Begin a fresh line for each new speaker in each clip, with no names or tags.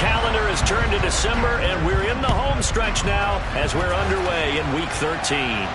calendar has turned to December, and we're in the home stretch now as we're underway in Week 13.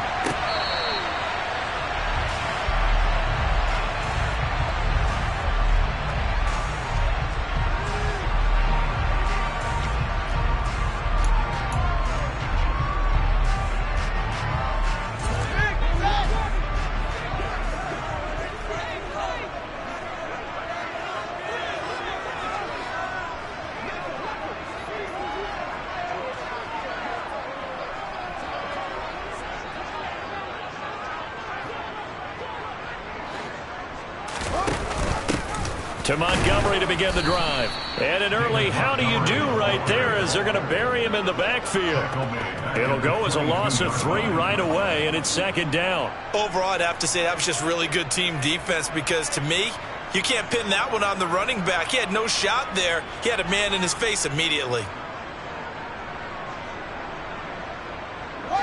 To Montgomery to begin the drive. And an early how do you do right there as they're going to bury him in the backfield. It'll go as a loss of 3 right away, and it's second down.
Overall, I'd have to say that was just really good team defense because to me, you can't pin that one on the running back. He had no shot there. He had a man in his face immediately.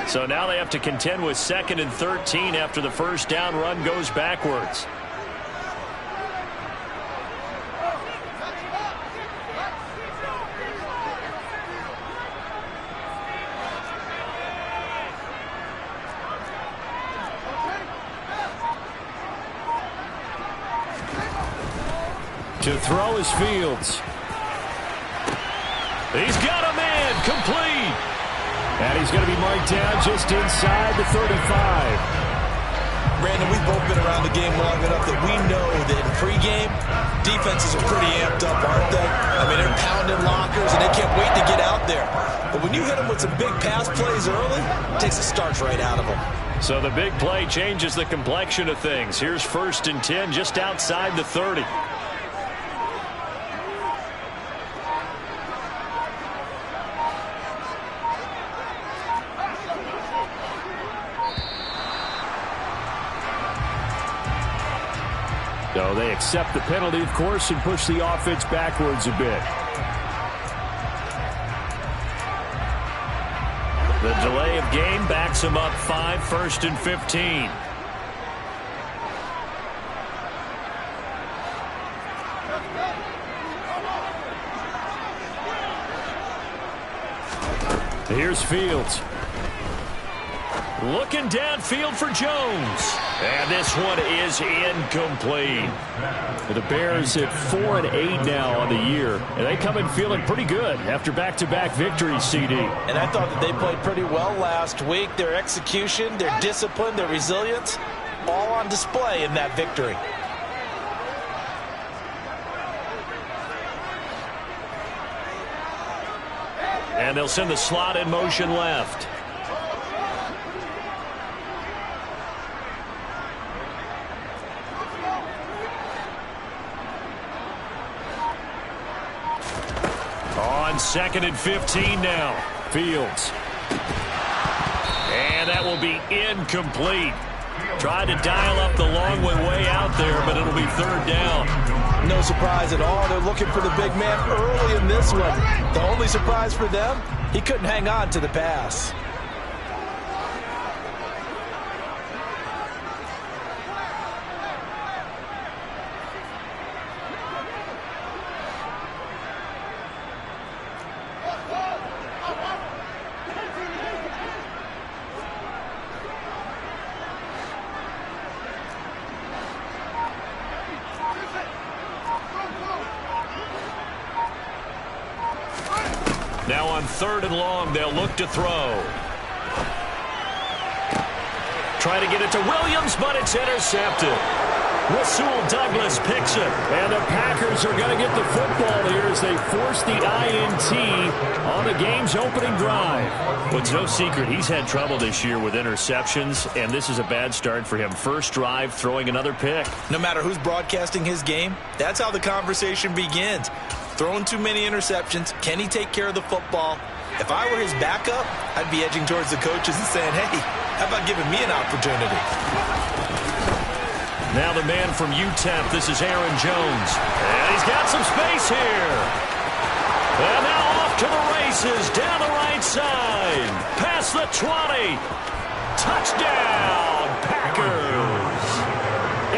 So now they have to contend with 2nd and 13 after the first down run goes backwards. To throw is Fields. He's got a man, complete. And he's going to be marked down just inside the 35.
Brandon, we've both been around the game long enough that we know that in pregame, defenses are pretty amped up, aren't they? I mean, they're pounding lockers, and they can't wait to get out there. But when you hit them with some big pass plays early, it takes the starch right out of them.
So the big play changes the complexion of things. Here's 1st and 10 just outside the 30. So they accept the penalty, of course, and push the offense backwards a bit. The delay of game backs them up 5, 1st and 15. Here's Fields. Looking downfield for Jones. And this one is incomplete. The Bears at 4-8 now on the year. And they come in feeling pretty good after back-to-back victories, CD.
And I thought that they played pretty well last week. Their execution, their discipline, their resilience, all on display in that victory.
And they'll send the slot in motion left. On 2nd and 15 now. Fields. And that will be incomplete. Tried to dial up the long way out there, but it'll be 3rd down.
No surprise at all. They're looking for the big man early in this one. The only surprise for them, he couldn't hang on to the pass.
Now on 3rd and long, they'll look to throw. Try to get it to Williams, but it's intercepted. Rasul Douglas picks it. And the Packers are going to get the football here as they force the INT on the game's opening drive. Well, it's no secret he's had trouble this year with interceptions, and this is a bad start for him. First drive, throwing another pick.
No matter who's broadcasting his game, that's how the conversation begins. Throwing too many interceptions. Can he take care of the football? If I were his backup, I'd be edging towards the coaches and saying, hey, how about giving me an opportunity?
Now the man from UTEP, this is Aaron Jones. And he's got some space here. And now off to the races, down the right side. Past the 20. Touchdown, Packers.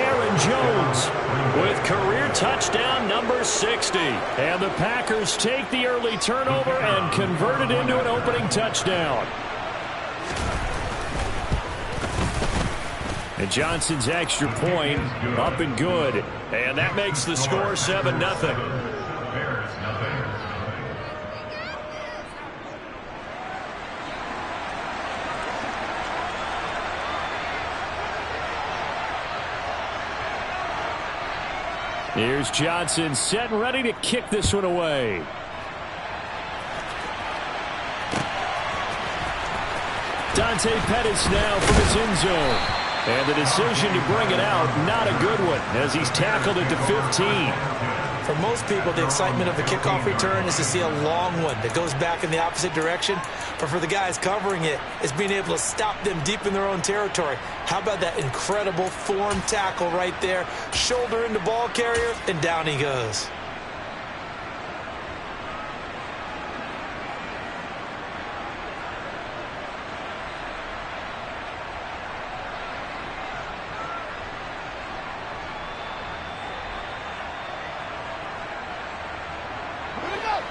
Aaron Jones Jones with career touchdown number 60. And the Packers take the early turnover and convert it into an opening touchdown. And Johnson's extra point up and good. And that makes the score 7-0. Here's Johnson set and ready to kick this one away. Dante Pettis now from his end zone. And the decision to bring it out, not a good one, as he's tackled it to 15.
For most people, the excitement of a kickoff return is to see a long one that goes back in the opposite direction. But for the guys covering it, it's being able to stop them deep in their own territory. How about that incredible form tackle right there? Shoulder into ball carrier, and down he goes.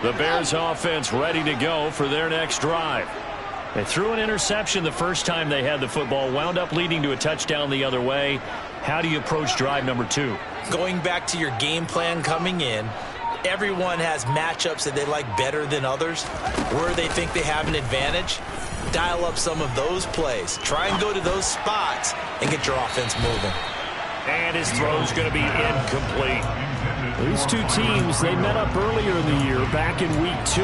The Bears offense ready to go for their next drive. They threw an interception the first time they had the football, wound up leading to a touchdown the other way. How do you approach drive number 2?
Going back to your game plan coming in, everyone has matchups that they like better than others. Where they think they have an advantage, dial up some of those plays. Try and go to those spots and get your offense moving.
And his throw's going to be incomplete. These two teams, they met up earlier in the year, back in week 2.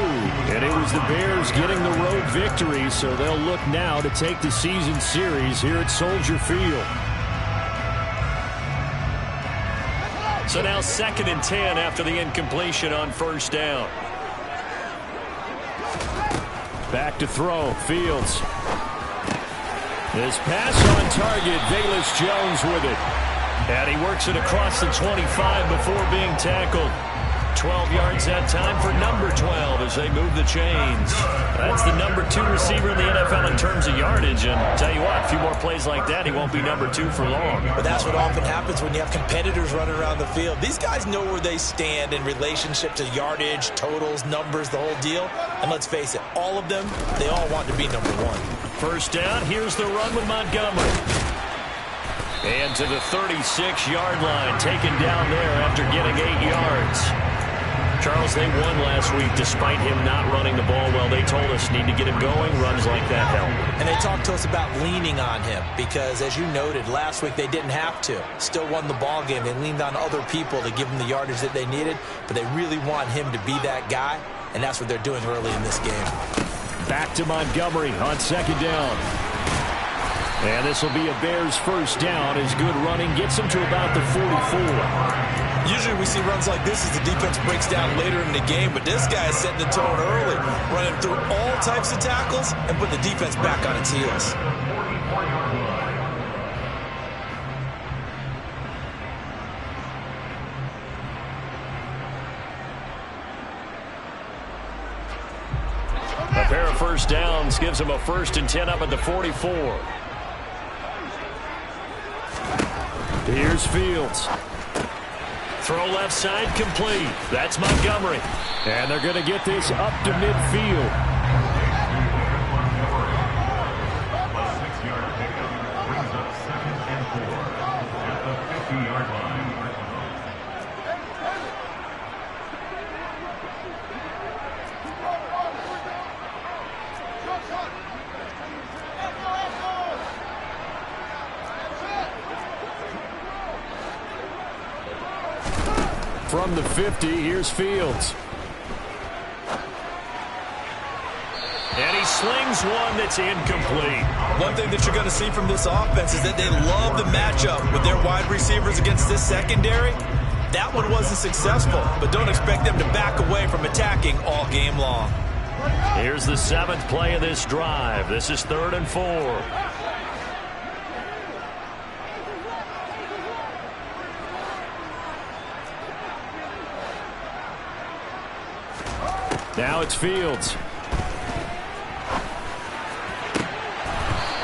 And it was the Bears getting the road victory, so they'll look now to take the season series here at Soldier Field. So now 2nd and 10 after the incompletion on first down. Back to throw, Fields. This pass on target, Velus Jones with it. And he works it across the 25 before being tackled. 12 yards that time for number 12 as they move the chains. That's the number 2 receiver in the NFL in terms of yardage. And tell you what, a few more plays like that, he won't be number 2 for long.
But that's what often happens when you have competitors running around the field. These guys know where they stand in relationship to yardage, totals, numbers, the whole deal. And let's face it, all of them, they all want to be number 1.
First down, here's the run with Montgomery. And to the 36-yard line, taken down there after getting 8 yards. Charles, they won last week despite him not running the ball well. They told us need to get him going. Runs like that help.
And they talked to us about leaning on him because, as you noted, last week they didn't have to. Still won the ball game. They leaned on other people to give them the yardage that they needed, but they really want him to be that guy, and that's what they're doing early in this game.
Back to Montgomery on 2nd down. And this will be a Bears first down as good running gets them to about the 44.
Usually we see runs like this as the defense breaks down later in the game, but this guy is setting the tone early, running through all types of tackles and put the defense back on its heels.
A pair of first downs gives them a 1st and 10 up at the 44. Here's Fields. Throw left side complete. That's Montgomery. And they're going to get this up to midfield. From the 50, here's Fields. And he slings one that's incomplete.
One thing that you're going to see from this offense is that they love the matchup with their wide receivers against this secondary. That one wasn't successful, but don't expect them to back away from attacking all game long.
Here's the 7th play of this drive. This is 3rd and 4. Now it's Fields.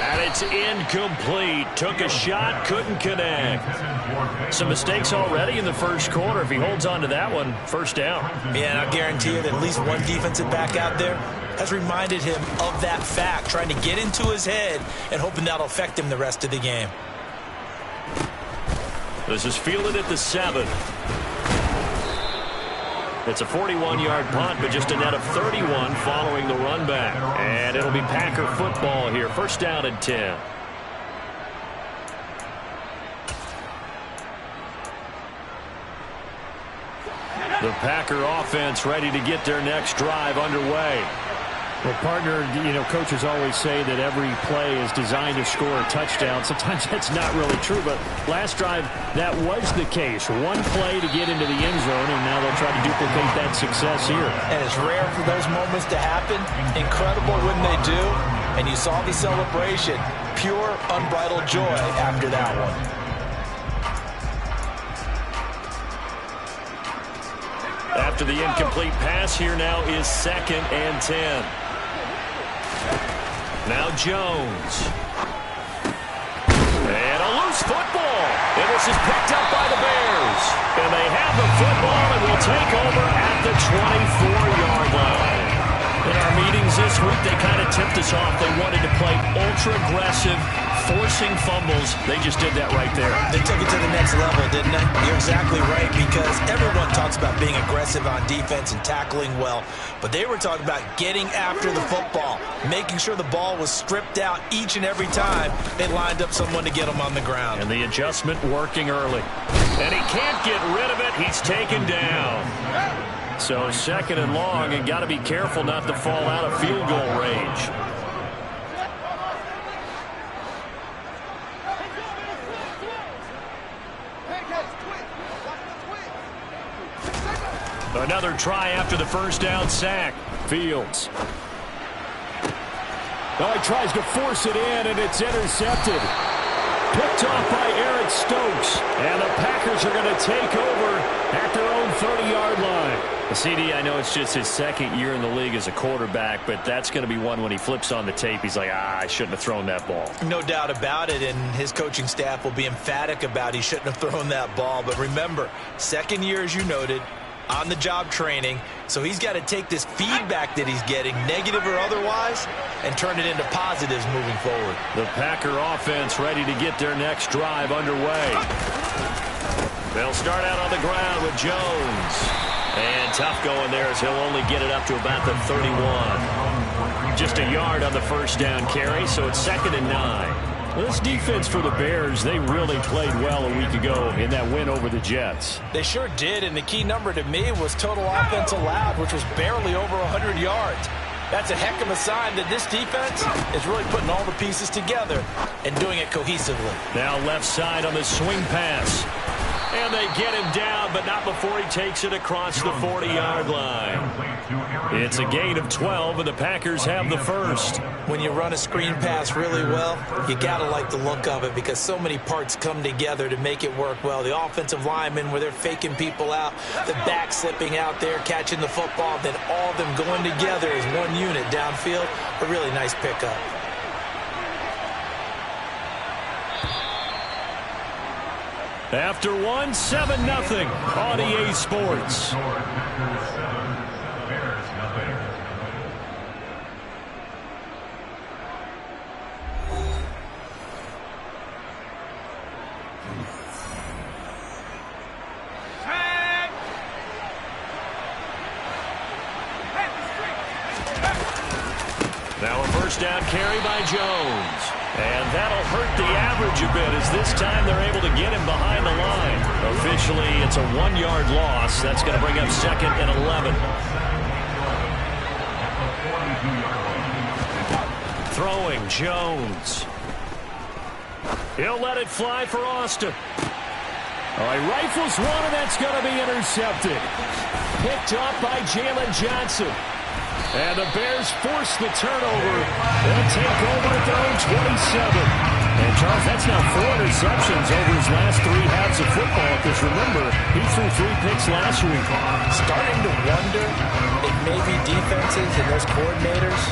And it's It's incomplete. Took a shot, couldn't connect. Some mistakes already in the first quarter. If he holds on to that one, first down.
Yeah, and I'll guarantee you that at least one defensive back out there has reminded him of that fact, trying to get into his head and hoping that'll affect him the rest of the game.
This is fielded at the 7. It's a 41-yard punt, but just a net of 31 following the run back. And it'll be Packer football here. First down and 10. The Packer offense ready to get their next drive underway.
Well, partner, coaches always say that every play is designed to score a touchdown. Sometimes that's not really true, but last drive, that was the case. One play to get into the end zone, and now they'll try to duplicate that success here.
And it's rare for those moments to happen. Incredible when they do. And you saw the celebration. Pure, unbridled joy after that one.
After the incomplete pass, here now is 2nd and 10. Now Jones. And a loose football. And this is picked up by the Bears. And they have the football and will take over at the 24-yard line. In our meetings this week, they kind of tipped us off. They wanted to play ultra-aggressive, forcing fumbles. They just did that right there.
They took it to the next level, didn't they? You're exactly right, because everyone talks about being aggressive on defense and tackling well, but they were talking about getting after the football, making sure the ball was stripped out each and every time they lined up someone to get them on the ground.
And the adjustment working early. And he can't get rid of it. He's taken down. So 2nd and long, and got to be careful not to fall out of field goal range. Another try after the first down sack. Fields.
Oh, he tries to force it in, and it's intercepted. Picked off by Eric Stokes. And the Packers are going to take over at their own 30-yard line.
CD, I know it's just his 2nd year in the league as a quarterback, but that's going to be one when he flips on the tape. He's like, I shouldn't have thrown that ball.
No doubt about it, and his coaching staff will be emphatic about he shouldn't have thrown that ball. But remember, 2nd year, as you noted, on-the-job training, so he's got to take this feedback that he's getting, negative or otherwise, and turn it into positives moving forward.
The Packer offense ready to get their next drive underway. They'll start out on the ground with Jones. And tough going there as he'll only get it up to about the 31. Just a yard on the first down carry, so it's 2nd and 9.
Well, this defense for the Bears, they really played well a week ago in that win over the Jets.
They sure did, and the key number to me was total offense allowed, which was barely over 100 yards. That's a heck of a sign that this defense is really putting all the pieces together and doing it cohesively.
Now left side on the swing pass. And they get him down, but not before he takes it across the 40-yard line. It's a gain of 12, and the Packers have the first.
When you run a screen pass really well, you got to like the look of it because so many parts come together to make it work well. The offensive linemen, where they're faking people out, the back slipping out there, catching the football, then all of them going together as one unit downfield. A really nice pickup.
After one, 7-0 on EA Sports. Now a first down carry by Jones. And that'll hurt the average a bit as this time they're able to get him behind the line. Officially, it's a 1-yard loss. That's going to bring up 2nd and 11. Throwing Jones. He'll let it fly for Austin.
All right, rifles one, and that's going to be intercepted. Picked up by Jalen Johnson. And the Bears force the turnover. They'll take over at their own 27. And, Charles, that's now 4 interceptions over his last 3 halves of football. Because, remember, he threw 3 picks last week.
Starting to wonder if maybe defenses and those coordinators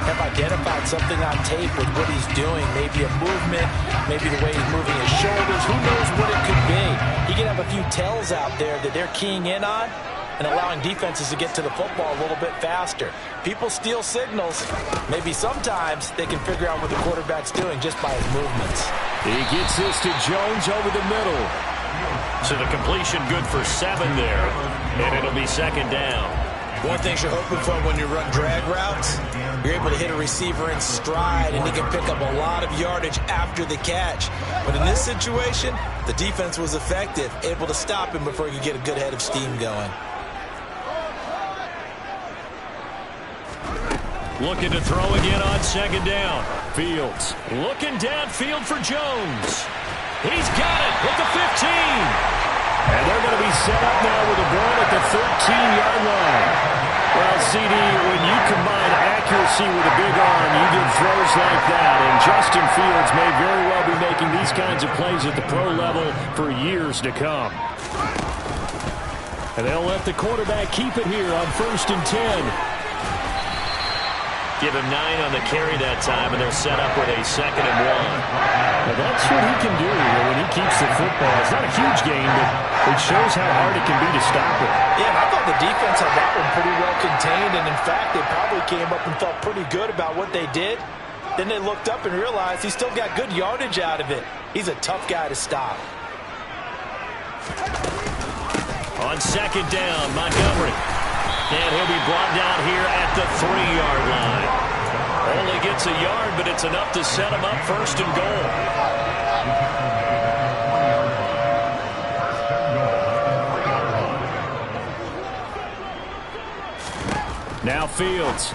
have identified something on tape with what he's doing. Maybe a movement, maybe the way he's moving his shoulders. Who knows what it could be? He can have a few tells out there that they're keying in on and allowing defenses to get to the football a little bit faster. People steal signals. Maybe sometimes they can figure out what the quarterback's doing just by his movements.
He gets this to Jones over the middle. So the completion good for 7 there. And it'll be second down.
One thing you're hoping for when you run drag routes, you're able to hit a receiver in stride, and he can pick up a lot of yardage after the catch. But in this situation, the defense was effective, able to stop him before he could get a good head of steam going.
Looking to throw again on second down. Fields looking downfield for Jones. He's got it at the 15. And they're going to be set up now with a ball at the 13-yard line. Well, CD, when you combine accuracy with a big arm, you get throws like that. And Justin Fields may very well be making these kinds of plays at the pro level for years to come. And they'll let the quarterback keep it here on 1st and 10. Give him 9 on the carry that time, and they're set up with a 2nd and 1.
Now that's what he can do when he keeps the football. It's not a huge game, but it shows how hard it can be to stop it.
Yeah, and I thought the defense had that one pretty well contained, and in fact, they probably came up and felt pretty good about what they did. Then they looked up and realized he still got good yardage out of it. He's a tough guy to stop.
On second down, Montgomery. And he'll be brought down here at the 3-yard line. Only gets a yard, but it's enough to set him up 1st and goal. Now Fields.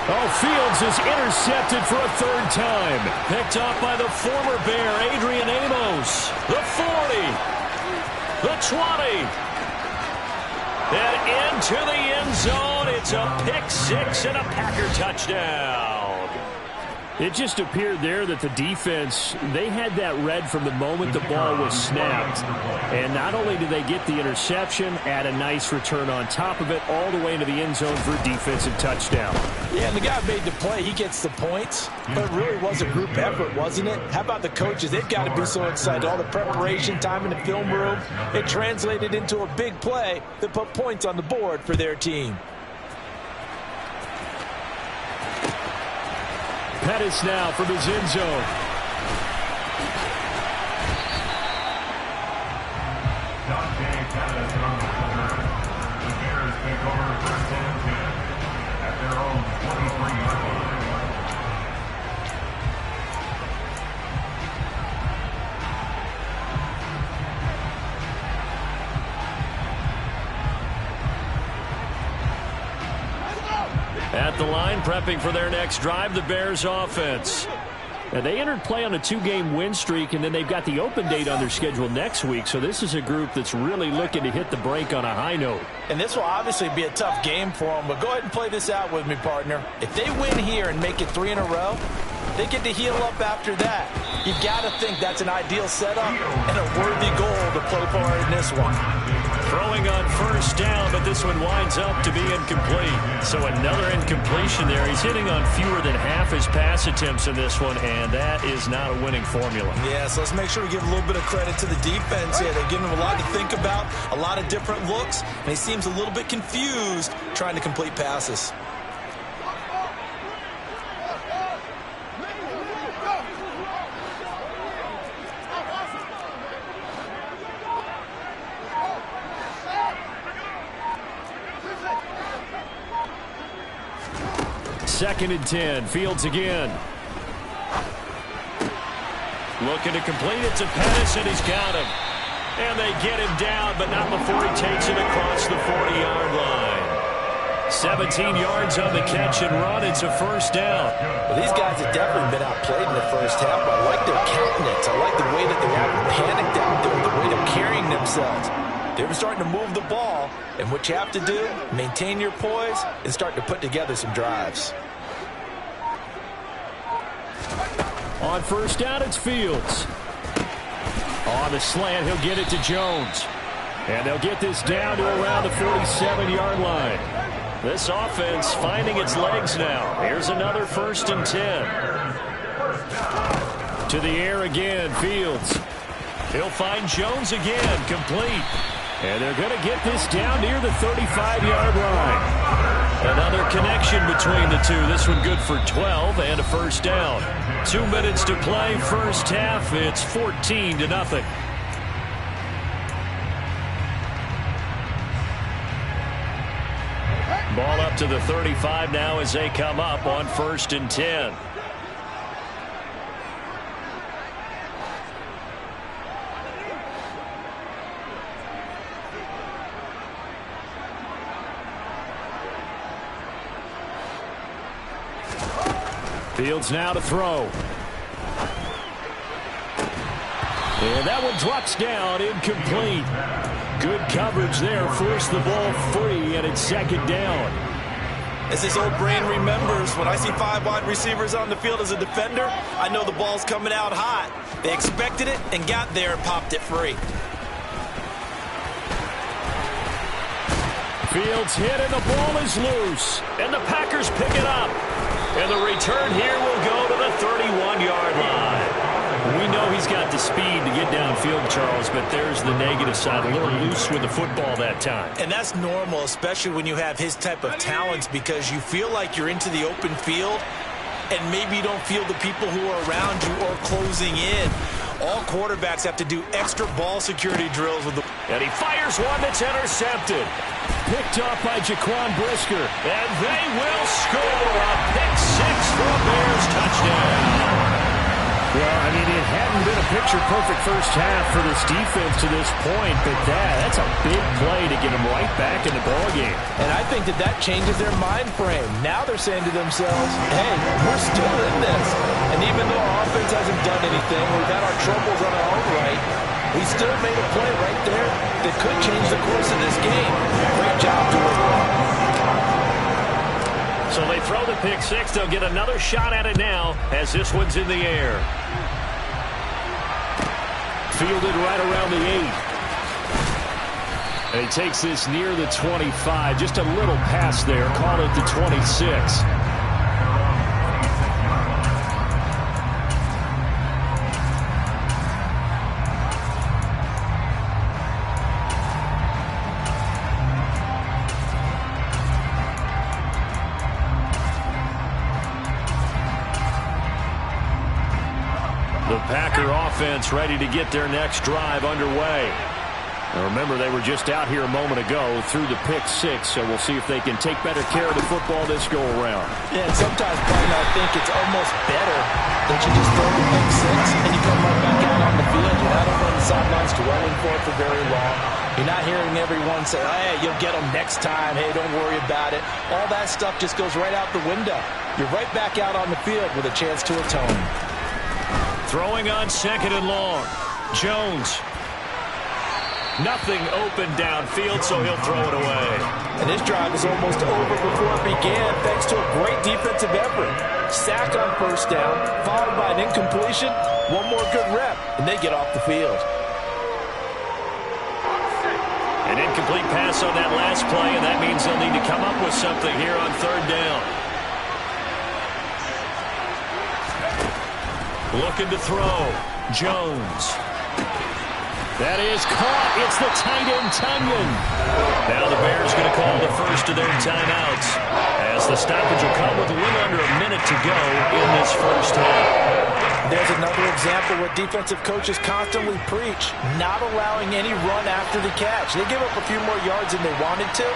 Oh, Fields is intercepted for a 3rd time. Picked off by the former Bear, Adrian Amos. The 40. The 20. And into the end zone. It's a pick-6 and a Packer touchdown.
It just appeared there that the defense, they had that read from the moment the ball was snapped. And not only did they get the interception, add a nice return on top of it, all the way into the end zone for a defensive touchdown.
Yeah, and the guy made the play. He gets the points. But it really was a group effort, wasn't it? How about the coaches? They've got to be so excited. All the preparation time in the film room, it translated into a big play that put points on the board for their team.
Pettis now from his end zone.
The Bears take over 1st and 10 at their own 23-yard line.
At the line, prepping for their next drive, the Bears offense.
Now, they entered play on a 2-game win streak, and then they've got the open date on their schedule next week. So this is a group that's really looking to hit the break on a high note.
And this will obviously be a tough game for them, but go ahead and play this out with me, partner. If they win here and make it 3 in a row, they get to heal up after that. You've got to think that's an ideal setup and a worthy goal to play for in this one.
Throwing on 1st down, but this one winds up to be incomplete. So another incompletion there. He's hitting on fewer than half his pass attempts in this one, and that is not a winning formula.
Yeah, so let's make sure we give a little bit of credit to the defense here. They're giving him a lot to think about, a lot of different looks, and he seems a little bit confused trying to complete passes.
Second and 10. Fields again.
Looking to complete it to Pettis, and he's got him. And they get him down, but not before he takes it across the 40-yard line. 17 yards on the catch and run. It's a 1st down.
Well, these guys have definitely been outplayed in the 1st half, but I like their countenance. I like the way that they haven't panicked out there, the way they're carrying themselves. They're starting to move the ball, and what you have to do, maintain your poise and start to put together some drives.
On 1st down, it's Fields. On the slant, he'll get it to Jones. And they'll get this down to around the 47-yard line.
This offense finding its legs now. Here's another 1st and 10. To the air again, Fields. He'll find Jones again, complete. And they're going to get this down near the 35-yard line. Another connection between the two. This one good for 12 and a 1st down. 2 minutes to play, first half. It's 14-0. Ball up to the 35 now as they come up on 1st and 10. Fields now to throw. And that one drops down, incomplete. Good coverage there, forced the ball free, and it's 2nd down.
As his old brain remembers, when I see 5 wide receivers on the field as a defender, I know the ball's coming out hot. They expected it and got there and popped it free.
Fields hit and the ball is loose. And the Packers pick it up. And the return here will go to the 31-yard line. We know he's got the speed to get downfield, Charles, but there's the negative side. A little loose with the football that time.
And that's normal, especially when you have his type of talents, because you feel like you're into the open field and maybe you don't feel the people who are around you or closing in. All quarterbacks have to do extra ball security drills with the...
And he fires one that's intercepted. Picked off by Jaquan Brisker. And they will score a pick-6 for a Bears touchdown. Well, I mean, it hadn't been a picture-perfect first half for this defense to this point, but that's a big play to get them right back in the ballgame.
And I think that changes their mind frame. Now they're saying to themselves, hey, we're still in this. And even though our offense hasn't done anything, we've had our troubles on our own right, we still made a play right there that could change the course of this game. Great job doing that.
So they throw the pick-6. They'll get another shot at it now as this one's in the air. Fielded right around the 8. And he takes this near the 25. Just a little pass there. Call it the 26. The Packer offense ready to get their next drive underway. Now remember, they were just out here a moment ago through the pick-6, so we'll see if they can take better care of the football this go-around.
Yeah, and sometimes, Brian, I think it's almost better that you just throw the pick-6 and you come right back out on the field. You're not over on the sidelines dwelling for it for very long. You're not hearing everyone say, hey, you'll get them next time. Hey, don't worry about it. All that stuff just goes right out the window. You're right back out on the field with a chance to atone.
Throwing on 2nd and long. Jones. Nothing open downfield, so he'll throw it away.
And this drive is almost over before it began, thanks to a great defensive effort. Sack on 1st down, followed by an incompletion, one more good rep, and they get off the field.
An incomplete pass on that last play, and that means they'll need to come up with something here on 3rd down. Looking to throw. Jones. That is caught. It's the tight end, Tunyon. Now the Bears going to call the first of their timeouts, as the stoppage will come with a little under a minute to go in this first half.
There's another example where defensive coaches constantly preach, not allowing any run after the catch. They give up a few more yards than they wanted to,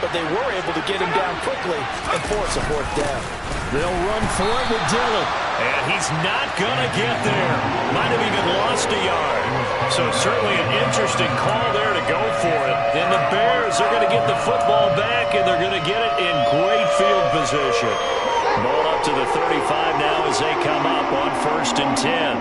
but they were able to get him down quickly and force a 4th down.
They'll run for it with Dillon. And he's not going to get there. Might have even lost a yard. So certainly an interesting call there to go for it. And the Bears are going to get the football back, and they're going to get it in great field position. Ball up to the 35 now as they come up on 1st and 10.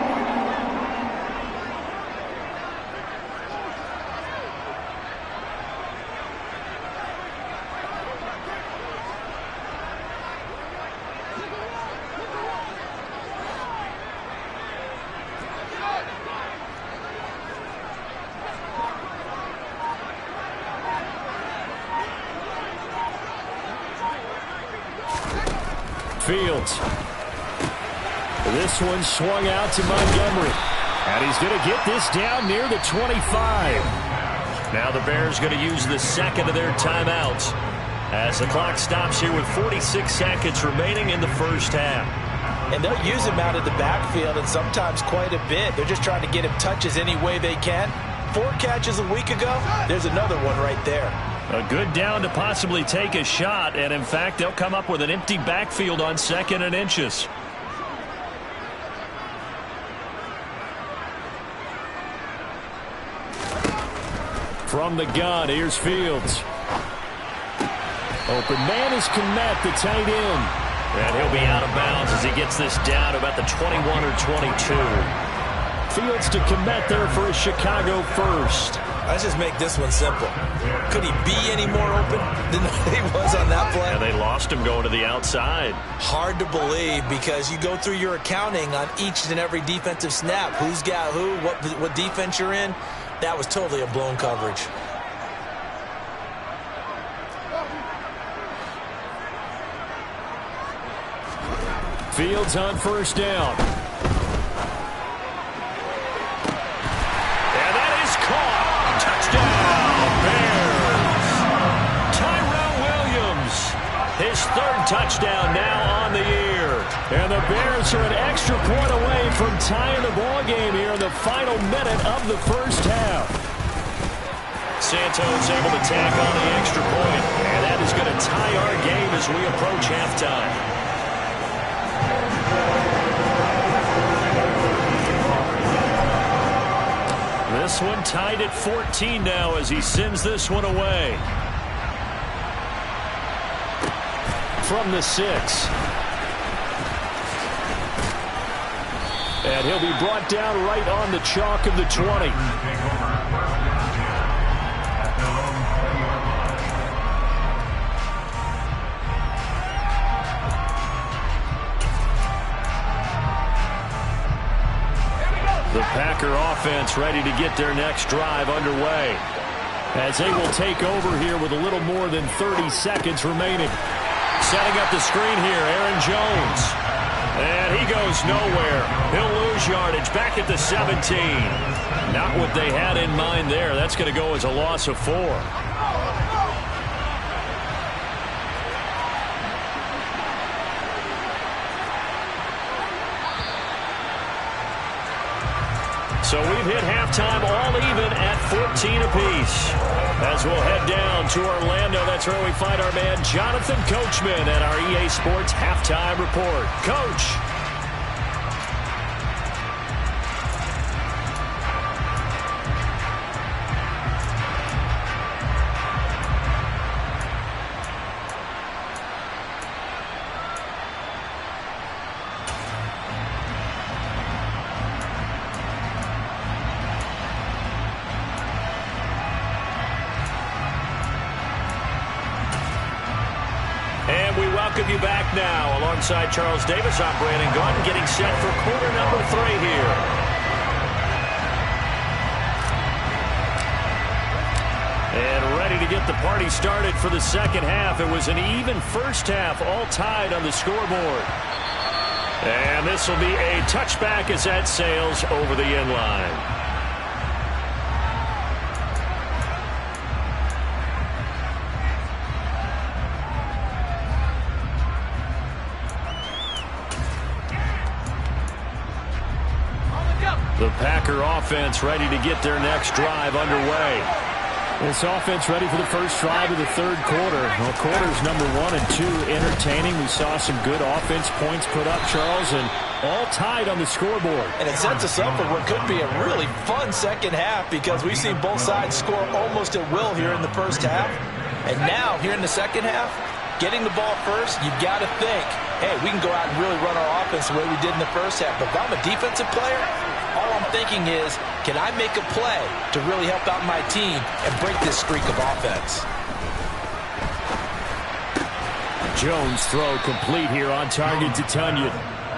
Fields. This one swung out to Montgomery. And he's going to get this down near the 25. Now the Bears going to use the second of their timeouts as the clock stops here with 46 seconds remaining in the first half.
And they'll use him out of the backfield, and sometimes quite a bit. They're just trying to get him touches any way they can. 4 catches a week ago. There's another one right there.
A good down to possibly take a shot, and in fact, they'll come up with an empty backfield on 2nd and inches. From the gun, here's Fields. Open man is Kmet, the tight end. And he'll be out of bounds as he gets this down about the 21 or 22. Fields to Kmet there for a Chicago first.
Let's just make this one simple. Could he be any more open than he was on that play?
And they lost him going to the outside.
Hard to believe because you go through your accounting on each and every defensive snap. Who's got who, what defense you're in. That was totally a blown coverage.
Fields on first down. And that is caught. Touchdown, Bears. Tyrell Williams, his 3rd touchdown now on the year. And the Bears are an extra point away from tying the ball game here in the final minute of the first half. Santos able to tack on the extra point, and that is going to tie our game as we approach halftime. This one tied at 14 now as he sends this one away. From the 6. And he'll be brought down right on the chalk of the 20. The Packer offense ready to get their next drive underway as they will take over here with a little more than 30 seconds remaining. Setting up the screen here, Aaron Jones. And he goes nowhere. He'll lose yardage back at the 17. Not what they had in mind there. That's going to go as a loss of 4. So we've hit halftime all even at 14 apiece. As we'll head down to Orlando, that's where we find our man Jonathan Coachman at our EA Sports Halftime Report. Coach. Welcome you back now. Alongside Charles Davis, I'm Brandon Gaudin, getting set for quarter number 3 here. And ready to get the party started for the second half. It was an even first half, all tied on the scoreboard. And this will be a touchback as that sails over the end line. The Packer offense ready to get their next drive underway. This offense ready for the first drive of the 3rd quarter. Well, quarters number 1 and 2 entertaining. We saw some good offense points put up, Charles, and all tied on the scoreboard.
And it sets us up for what could be a really fun second half because we've seen both sides score almost at will here in the first half. And now, here in the second half, getting the ball first, you've got to think, hey, we can go out and really run our offense the way we did in the first half. But if I'm a defensive player, all I'm thinking is, can I make a play to really help out my team and break this streak of offense?
Jones throw complete here on target to Tunyon.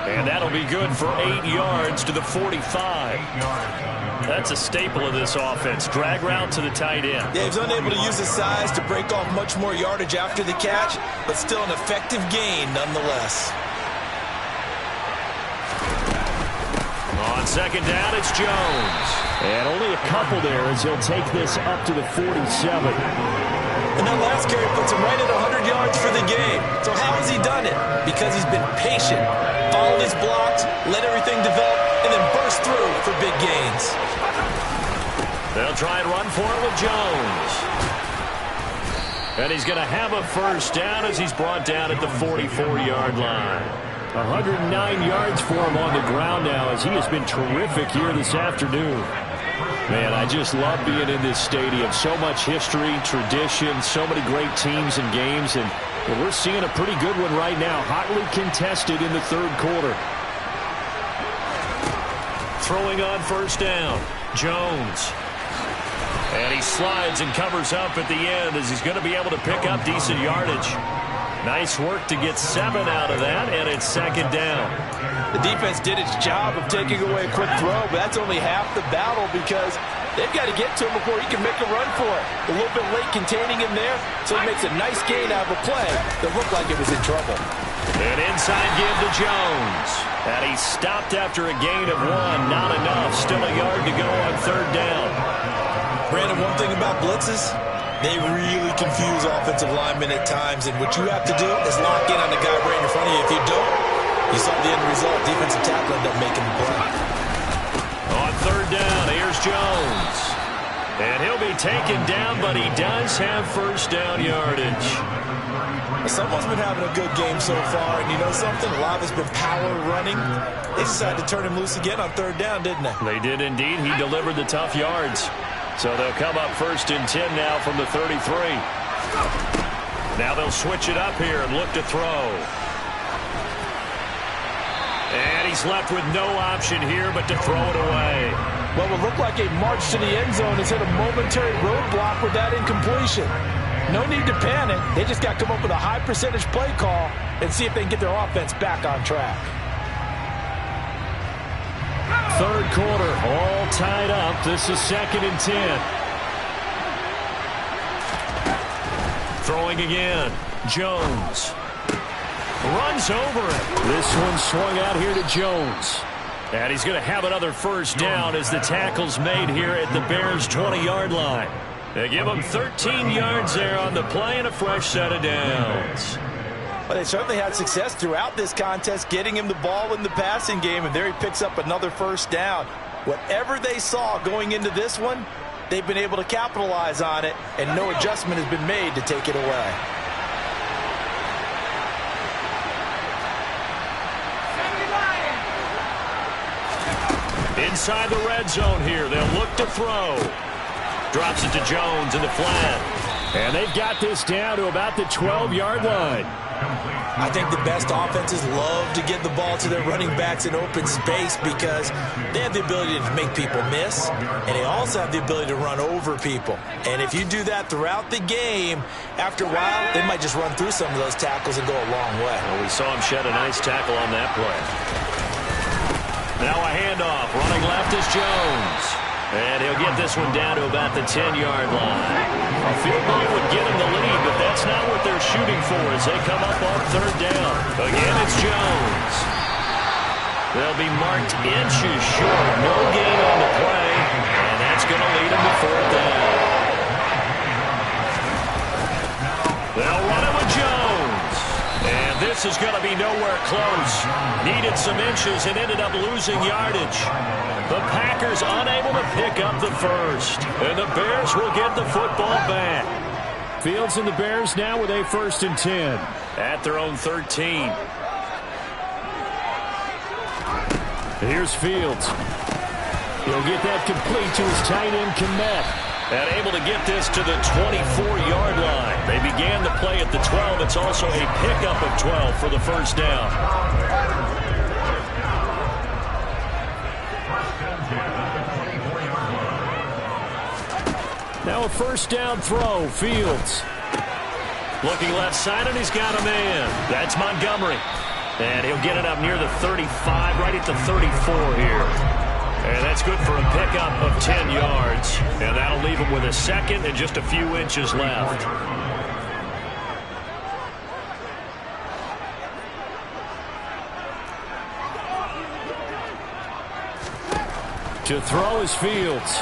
And that'll be good for 8 yards to the 45. That's a staple of this offense. Drag route to the tight end.
Yeah, he's unable to use his size to break off much more yardage after the catch, but still an effective gain nonetheless.
second down, it's Jones.
And only a couple there as he'll take this up to the 47.
And that last carry puts him right at 100 yards for the game. So how has he done it? Because he's been patient, followed his blocks, let everything develop, and then burst through for big gains.
They'll try and run for it with Jones. And he's going to have a first down as he's brought down at the 44-yard line.
109 yards for him on the ground now as he has been terrific here this afternoon.
Man, I just love being in this stadium. So much history, tradition, so many great teams and games, and we're seeing a pretty good one right now, hotly contested in the third quarter. Throwing on first down, Jones. And he slides and covers up at the end as he's going to be able to pick up decent yardage. Nice work to get 7 out of that, and it's second down.
The defense did its job of taking away a quick throw, but that's only half the battle because they've got to get to him before he can make a run for it. A little bit late containing him there, so he makes a nice gain out of a play that looked like it was in trouble.
An inside give to Jones. And he stopped after a gain of 1. Not enough. Still a yard to go on third down.
Brandon, one thing about blitzes, they really confuse offensive linemen at times, and what you have to do is lock in on the guy right in front of you. If you don't, you saw the end result. Defensive tackle ended up making the play.
On third down, here's Jones. And he'll be taken down, but he does have first down yardage.
Someone's been having a good game so far, and you know something? A lot of it's been power running. They decided to turn him loose again on third down, didn't they?
They did indeed. He delivered the tough yards. So they'll come up first and 10 now from the 33. Now they'll switch it up here and look to throw. And he's left with no option here but to throw it away.
Well, it looked like a march to the end zone has hit a momentary roadblock with that incompletion. No need to panic. They just got to come up with a high percentage play call and see if they can get their offense back on track.
Third quarter, all tied up. This is second and 10.
Throwing again. Jones. Runs over it.
This one swung out here to Jones.
And he's going to have another first down as the tackle's made here at the Bears' 20-yard line. They give him 13 yards there on the play and a fresh set of downs.
Well, they certainly had success throughout this contest getting him the ball in the passing game, and there he picks up another first down. Whatever they saw going into this one, they've been able to capitalize on it, and no adjustment has been made to take it away.
Inside the red zone here, they'll look to throw. Drops it to Jones in the flat.
And they've got this down to about the 12-yard line.
I think the best offenses love to get the ball to their running backs in open space because they have the ability to make people miss, and they also have the ability to run over people. And if you do that throughout the game, after a while, they might just run through some of those tackles and go a long way.
Well, we saw him shed a nice tackle on that play. Now a handoff. Running left is Jones. And he'll get this one down to about the 10-yard line. A field goal would get him the lead, but that's not what they're shooting for as they come up on third down. Again, it's Jones. They'll be marked inches short. No gain on the play, and that's going to lead them to fourth down. They'll run it with Jones. And this is going to be nowhere close. Needed some inches and ended up losing yardage. The Packers unable to pick up the first. And the Bears will get the football back.
Fields and the Bears now with a first and 10.
At their own 13.
Here's Fields. He'll get that complete to his tight end, Kmet.
And able to get this to the 24-yard line. They began the play at the 12. It's also a pickup of 12 for the first down.
Now a first down throw. Fields.
Looking left side, and he's got a man. That's Montgomery. And he'll get it up near the 35, right at the 34 here. And that's good for a pickup of 10 yards. And that'll leave him with a second and just a few inches left. To throw is Fields.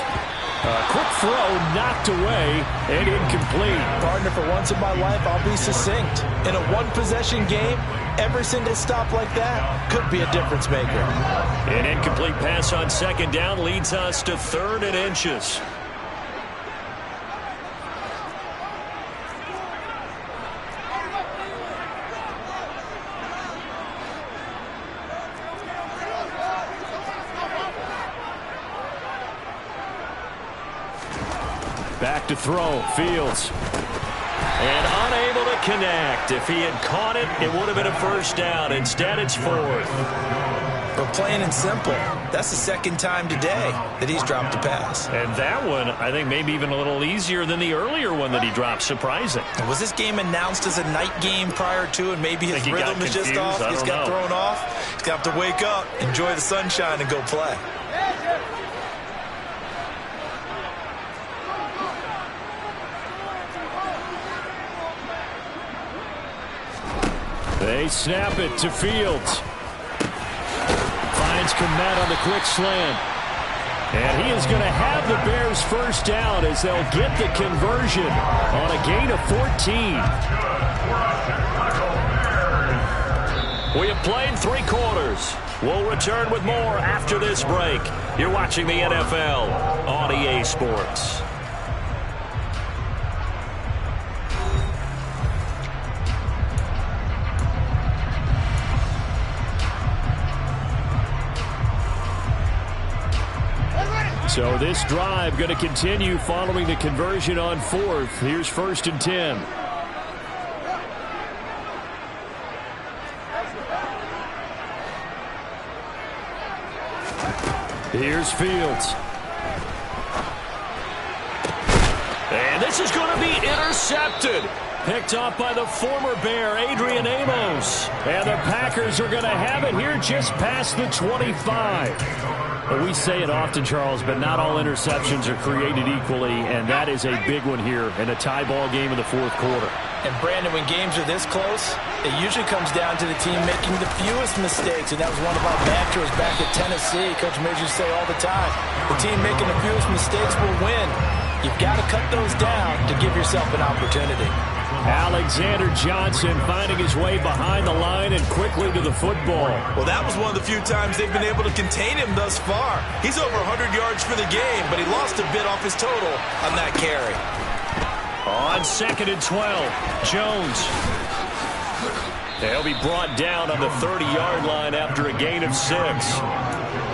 Quick throw knocked away and incomplete.
Partner, for once in my life, I'll be succinct. In a one-possession game, every single stop like that could be a difference maker.
An incomplete pass on second down leads us to 3rd and inches. Back to throw, Fields. And unable to connect. If he had caught it, it would have been a first down. Instead, it's 4th.
But plain and simple, that's the second time today that he's dropped a pass.
And that one, I think, maybe even a little easier than the earlier one that he dropped. Surprising.
Was this game announced as a night game prior to, and maybe his rhythm is just off? He's got thrown off. He's got to wake up, enjoy the sunshine, and go play.
They snap it to Fields. Finds Komet on the quick slant. And he is going to have the Bears first down as they'll get the conversion on a gain of 14. We have played 3 quarters. We'll return with more after this break. You're watching the NFL on EA Sports. So this drive going to continue following the conversion on 4th. Here's 1st and 10. Here's Fields. And this is going to be intercepted. Picked off by the former Bear, Adrian Amos. And the Packers are going to have it here just past the 25. We say it often, Charles, but not all interceptions are created equally, and that is a big one here in a tie ball game in the 4th quarter.
And, Brandon, when games are this close, it usually comes down to the team making the fewest mistakes, and that was one of our mantras back at Tennessee. Coach Midge used to say all the time, the team making the fewest mistakes will win. You've got to cut those down to give yourself an opportunity.
Alexander Johnson finding his way behind the line and quickly to the football.
Well, that was one of the few times they've been able to contain him thus far. He's over 100 yards for the game, but he lost a bit off his total on that carry.
On 2nd and 12, Jones. They'll be brought down on the 30-yard line after a gain of 6.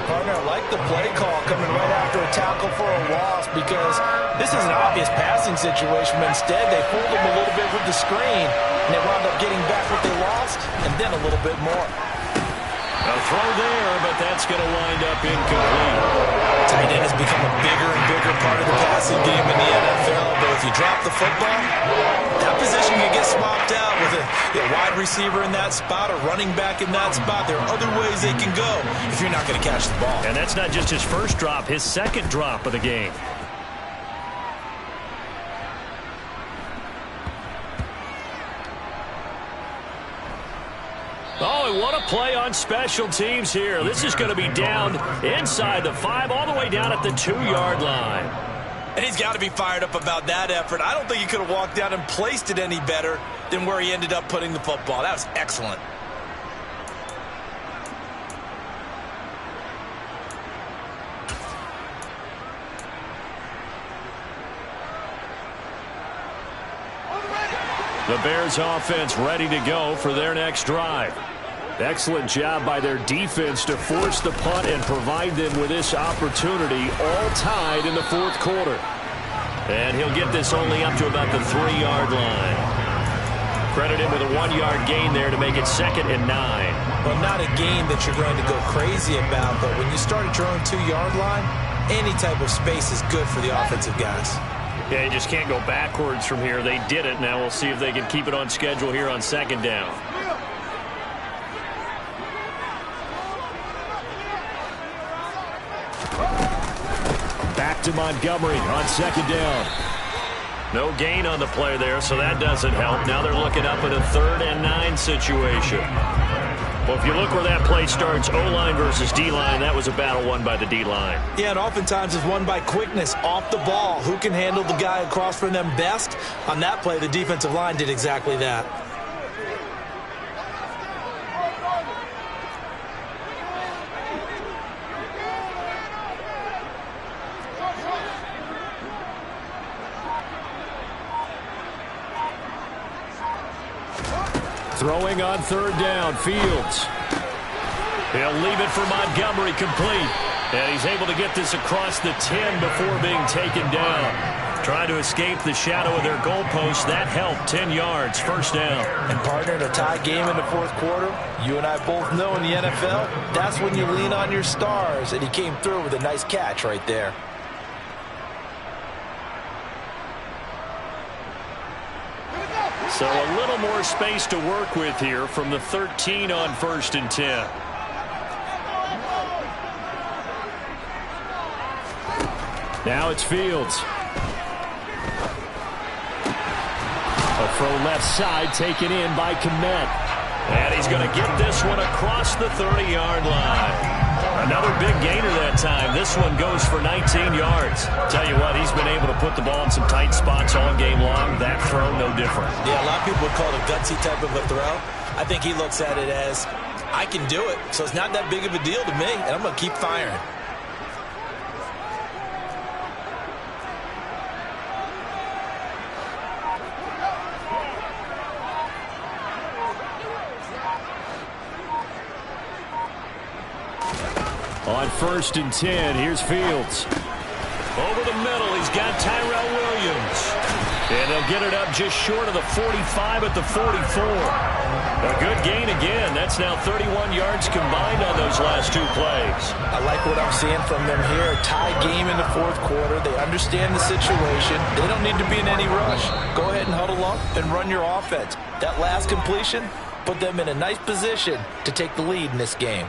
Partner, I like the play call coming right after a tackle for a loss because this is an obvious passing situation, but instead they fooled them a little bit with the screen, and they wound up getting back what they lost, and then a little bit more.
A throw there, but that's going to wind up incomplete.
Tight end has become a bigger and bigger part of the passing game in the NFL, but if you drop the football, that position can get swapped out with a wide receiver in that spot, a running back in that spot. There are other ways they can go if you're not going to catch the ball.
And that's not just his first drop, his second drop of the game. Oh, and what a play on special teams here. This is going to be down inside the 5, all the way down at the 2-yard line.
And he's got to be fired up about that effort. I don't think he could have walked down and placed it any better than where he ended up putting the football. That was excellent.
The Bears offense ready to go for their next drive. Excellent job by their defense to force the punt and provide them with this opportunity, all tied in the 4th quarter. And he'll get this only up to about the 3-yard line. Credit him with a 1-yard gain there to make it 2nd and 9.
Well, not a gain that you're going to go crazy about, but when you start at your own 2-yard line, any type of space is good for the offensive guys.
Yeah, you just can't go backwards from here. They did it. Now we'll see if they can keep it on schedule here on 2nd down. Back to Montgomery on 2nd down. No gain on the play there, so that doesn't help. Now they're looking up at a 3rd and 9 situation. Well, if you look where that play starts, O-line versus D-line, that was a battle won by the D-line.
Yeah, and oftentimes it's won by quickness off the ball. Who can handle the guy across from them best? On that play, the defensive line did exactly that.
Throwing on third down, Fields. He'll leave it for Montgomery, complete. And he's able to get this across the 10 before being taken down. Trying to escape the shadow of their goalpost. That helped. 10 yards, first down.
And partner, in a tie game in the fourth quarter, you and I both know in the NFL, that's when you lean on your stars. And he came through with a nice catch right there.
So a little more space to work with here from the 13 on 1st and 10. Now it's Fields. A throw left side taken in by Kmet. And he's going to get this one across the 30-yard line. Another big gainer that time. This one goes for 19 yards. Tell you what, he's been able to put the ball in some tight spots all game long. That throw, no different.
Yeah, a lot of people would call it a gutsy type of a throw. I think he looks at it as, I can do it, so it's not that big of a deal to me, and I'm going to keep firing.
On 1st and 10, here's Fields. Over the middle, he's got Tyrell Williams. And they'll get it up just short of the 45 at the 44. A good gain again. That's now 31 yards combined on those last two plays.
I like what I'm seeing from them here. A tie game in the fourth quarter. They understand the situation. They don't need to be in any rush. Go ahead and huddle up and run your offense. That last completion put them in a nice position to take the lead in this game.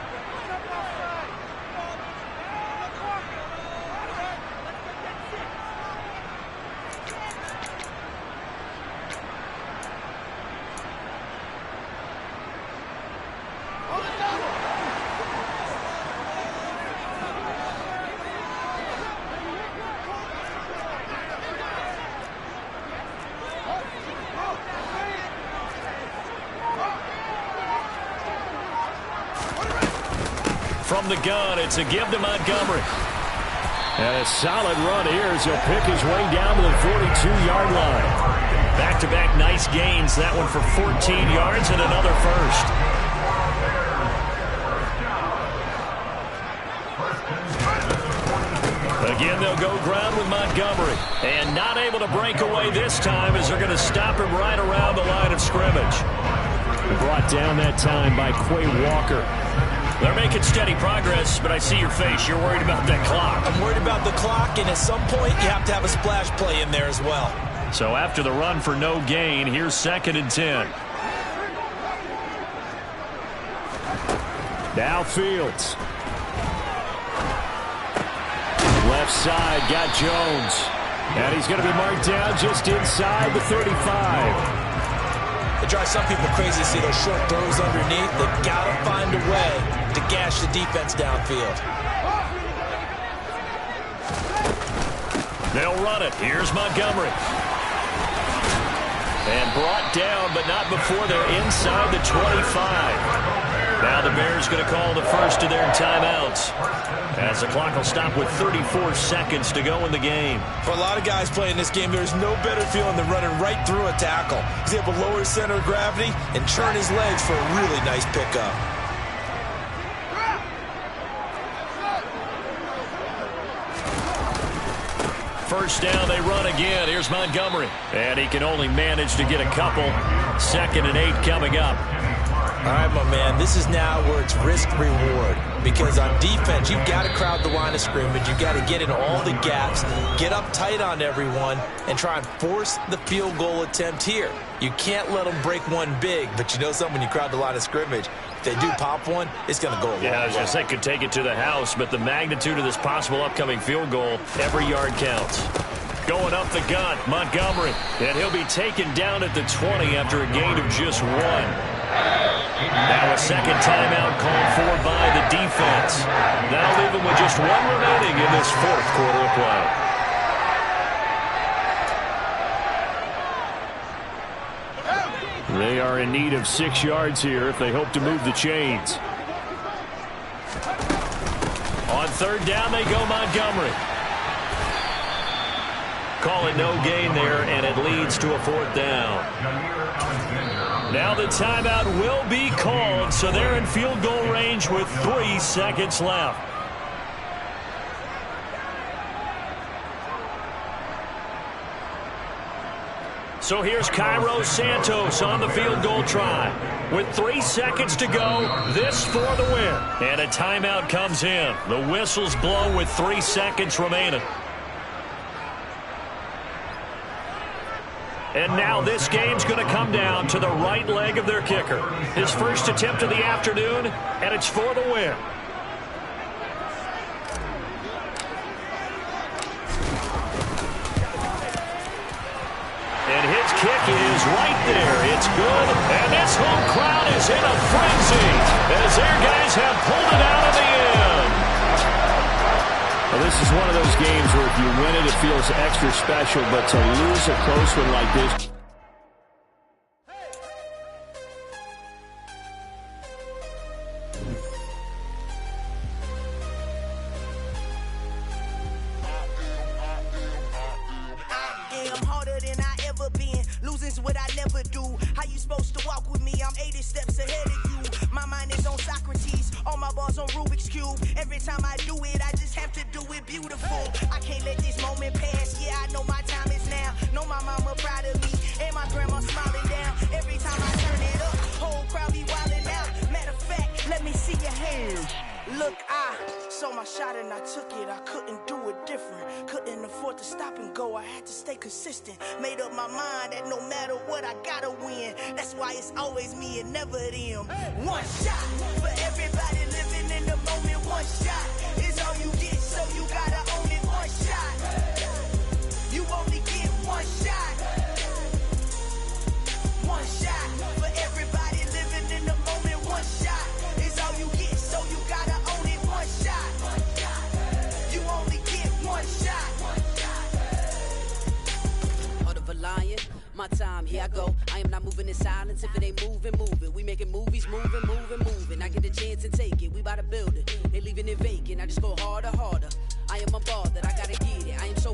From the gun, it's a give to Montgomery. And a solid run here as he'll pick his way down to the 42-yard line. Back-to-back nice gains. That one for 14 yards and another first. Again, they'll go ground with Montgomery. And not able to break away this time as they're going to stop him right around the line of scrimmage. Brought down that time by Quay Walker. They're making steady progress, but I see your face. You're worried about that clock.
I'm worried about the clock, and at some point, you have to have a splash play in there as well.
So after the run for no gain, here's 2nd and 10. Now Fields. Left side, got Jones. And he's going to be marked down just inside the 35.
It drives some people crazy to see those short throws underneath. They've got to find a way to gash the defense downfield.
They'll run it. Here's Montgomery. And brought down, but not before they're inside the 25. Now the Bears going to call the first of their timeouts, as the clock will stop with 34 seconds to go in the game.
For a lot of guys playing this game, there's no better feeling than running right through a tackle. He's able to lower his center of gravity and turn his legs for a really nice pickup.
First down, they run again. Here's Montgomery. And he can only manage to get a couple. 2nd and 8 coming up.
All right, my man, this is now where it's risk-reward. Because on defense, you've got to crowd the line of scrimmage. You've got to get in all the gaps, get up tight on everyone, and try and force the field goal attempt here. You can't let them break one big, but you know something, when you crowd the line of scrimmage, if they do pop one, it's going to go a long way.
Yeah, I was going to say, could take it to the house, but the magnitude of this possible upcoming field goal, every yard counts. Going up the gun, Montgomery, and he'll be taken down at the 20 after a gain of just 1. Now a second timeout called for by the defense. That'll leave them with just one remaining in this fourth quarter of play.
They are in need of 6 yards here if they hope to move the chains.
On third down, they go Montgomery. Call it no gain there, and it leads to a fourth down. Now the timeout will be called, so they're in field goal range with 3 seconds left. So here's Cairo Santos on the field goal try. With 3 seconds to go, this for the win. And a timeout comes in. The whistle's blown with 3 seconds remaining. And now this game's going to come down to the right leg of their kicker. His first attempt of the afternoon, and it's for the win. And his kick is right there. It's good. And this home crowd is in a frenzy as their guys have pulled it out of the end.
Well, this is one of those games where if you win it, it feels extra special. But to lose a close one like this...
Made up my mind that no matter what, I gotta win. That's why it's always me and never them. One shot for everybody living in the moment. One shot is all you get, so you gotta own it. One shot, you only get one shot. One shot for everybody living in the moment. One shot is all you get, so you gotta own it. One shot, you only get one shot.
Lion, my time, here I go. I am not moving in silence. If it ain't moving, moving. We making movies, moving. I get a chance and take it. We bout to build it. They leaving it vacant. I just go harder. I am a ball that I gotta get it. I am so